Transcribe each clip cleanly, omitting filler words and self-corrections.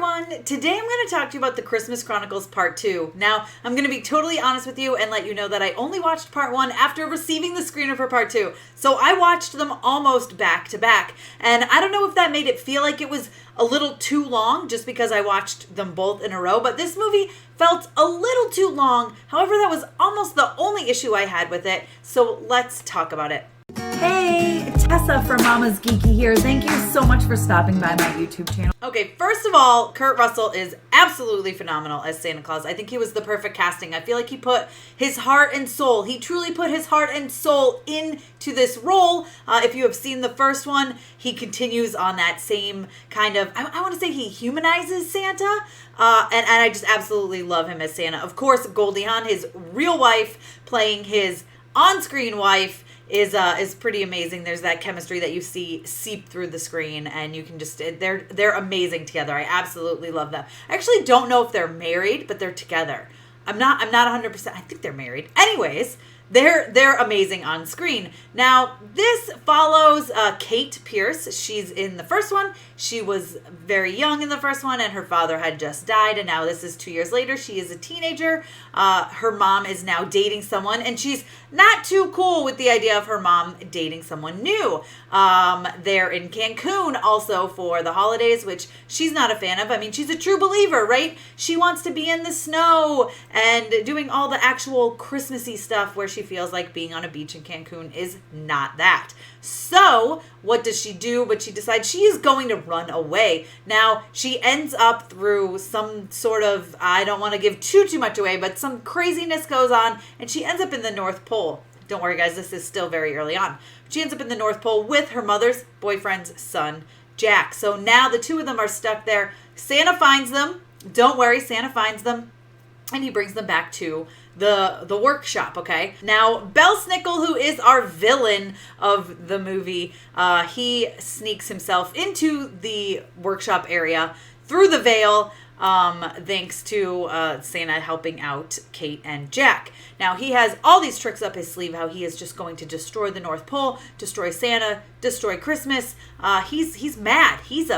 everyone! Today I'm going to talk to you about the Christmas Chronicles Part 2. Now, I'm going to be totally honest with you and let you know that I only watched Part 1 after receiving the screener for Part 2. So I watched them almost back to back. And I don't know if that made it feel like it was a little too long just because I watched them both in a row, but this movie felt a little too long. However, that was almost the only issue I had with it. So let's talk about it. Hey, Tessa from Mama's Geeky here. Thank you so much for stopping by my YouTube channel. Okay, first of all, Kurt Russell is absolutely phenomenal as Santa Claus. I think he was the perfect casting. I feel like he put his heart and soul. He truly put his heart and soul into this role. If you have seen the first one, he continues on that same kind of, I want to say he humanizes Santa. And I just absolutely love him as Santa. Of course, Goldie Hawn, his real wife, playing his on-screen wife, is pretty amazing. There's that chemistry that you see seep through the screen, and you can just they're amazing together. I absolutely love them. I actually don't know if they're married, but they're together. I'm not 100%. I think they're married. Anyways, they're amazing on screen. Now, this follows Kate Pierce. She's in the first one. She was very young in the first one, and her father had just died, and now this is 2 years later. She is a teenager. Her mom is now dating someone, and she's not too cool with the idea of her mom dating someone new. They're in Cancun also for the holidays, which she's not a fan of. I mean, she's a true believer, right? She wants to be in the snow and doing all the actual Christmassy stuff where she feels like being on a beach in Cancun is not that. So what does she do? But she decides she is going to run away. Now, she ends up through some sort of, I don't want to give too much away, but some craziness goes on, and she ends up in the North Pole. Don't worry, guys, this is still very early on. She ends up in the North Pole with her mother's boyfriend's son, Jack. So now the two of them are stuck there. Santa finds them. Don't worry, Santa finds them, and he brings them back to the workshop, okay? Now, Bell Snickle, who is our villain of the movie, he sneaks himself into the workshop area through the veil, thanks to Santa helping out Kate and Jack. Now, he has all these tricks up his sleeve, how he is just going to destroy the North Pole, destroy Santa, destroy Christmas. He's mad. He's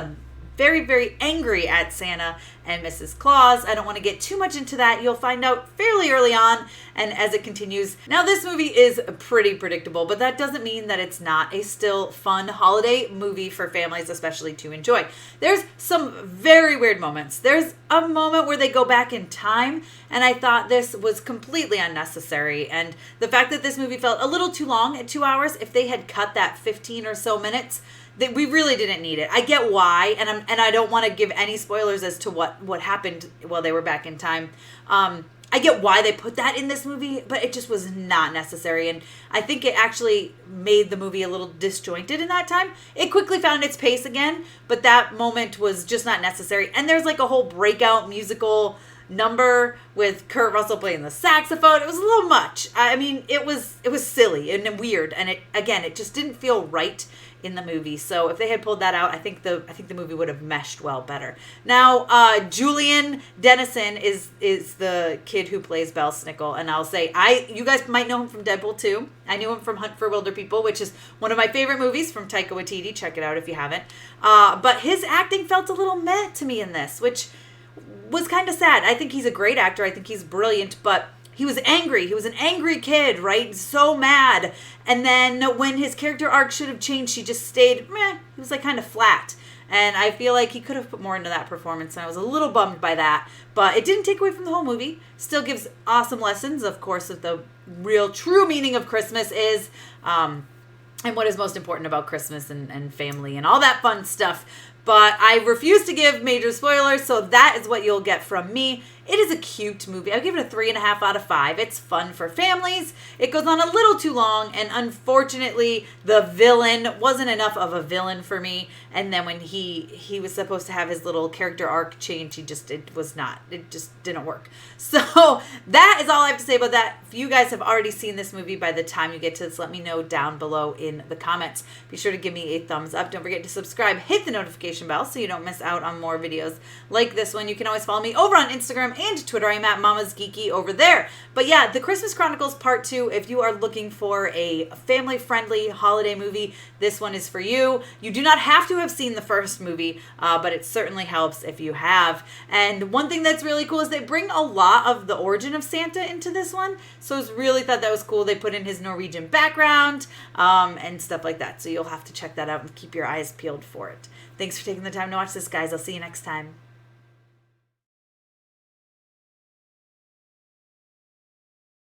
very, very angry at Santa and Mrs. Claus. I don't want to get too much into that. You'll find out fairly early on and as it continues. Now, this movie is pretty predictable, but that doesn't mean that it's not a still fun holiday movie for families, especially to enjoy. There's some very weird moments. There's a moment where they go back in time, and I thought this was completely unnecessary. And the fact that this movie felt a little too long at 2 hours, if they had cut that 15 or so minutes, that we really didn't need it. I get why, and I don't want to give any spoilers as to what happened while they were back in time. I get why they put that in this movie, but it just was not necessary, and I think it actually made the movie a little disjointed in that time. It quickly found its pace again, but that moment was just not necessary. And there's like a whole breakout musical number with Kurt Russell playing the saxophone. It was a little much. I mean, it was silly and weird, and it just didn't feel right in the movie. So if they had pulled that out, I think the movie would have meshed well better. Now, Julian Dennison is the kid who plays Bell Snickle, and I'll say you guys might know him from Deadpool 2. I knew him from Hunt for Wilder People, which is one of my favorite movies from Taika Waititi. Check it out if you haven't. But his acting felt a little meh to me in this, which was kind of sad. I think he's a great actor. I think he's brilliant, but he was angry. He was an angry kid, right? So mad. And then when his character arc should have changed, he just stayed meh. He was like kind of flat. And I feel like he could have put more into that performance, and I was a little bummed by that. But it didn't take away from the whole movie. Still gives awesome lessons, of course, of the real true meaning of Christmas is, and what is most important about Christmas and family and all that fun stuff. But I refuse to give major spoilers, so that is what you'll get from me. It is a cute movie. I'll give it a 3.5 out of 5. It's fun for families. It goes on a little too long, and unfortunately, the villain wasn't enough of a villain for me. And then when he was supposed to have his little character arc change, it just didn't work. So that is all I have to say about that. If you guys have already seen this movie by the time you get to this, let me know down below in the comments. Be sure to give me a thumbs up. Don't forget to subscribe. Hit the notification bell so you don't miss out on more videos like this one. You can always follow me over on Instagram Instagram and Twitter. I'm at Mama's Geeky over there. But yeah, The Christmas Chronicles Part 2, if you are looking for a family-friendly holiday movie, this one is for you. You do not have to have seen the first movie, but it certainly helps if you have. And one thing that's really cool is they bring a lot of the origin of Santa into this one. So I really thought that was cool. They put in his Norwegian background and stuff like that. So you'll have to check that out and keep your eyes peeled for it. Thanks for taking the time to watch this, guys. I'll see you next time.